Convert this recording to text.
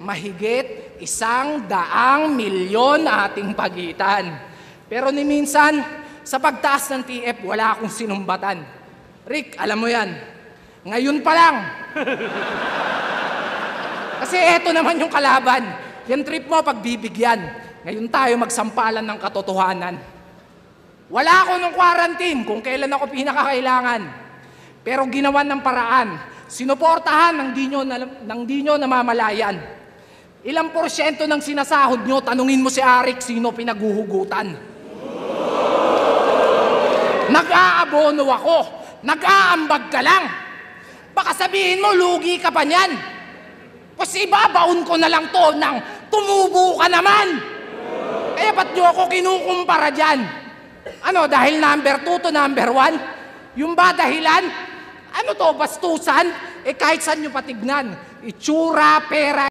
mahigit 100 milyon ating pagitan. Pero ni minsan, sa pagtaas ng TF, wala akong sinumbatan. Rick, alam mo yan, ngayon pa lang. Kasi eto naman yung kalaban. Yung trip mo, pagbibigyan. Ngayon tayo magsampalan ng katotohanan. Wala ako nung quarantine kung kailan ako pinakakailangan. Pero ginawan ng paraan. Sinuportahan ng di nyo namamalayan. Ilang porsyento ng sinasahod nyo, tanungin mo si Arik sino pinaguhugutan. Nag-aabono ako. Nag-aambag ka lang. Baka sabihin mo, lugi ka pa niyan. Kasi ibabaon ko na lang to nang tumubo ka naman. Kaya ba't nyo ako kinukumpara dyan? Ano, dahil number 2 to number 1? Yung ba dahilan? Ano to, bastusan? Eh kahit saan nyo patignan, itsura, pera,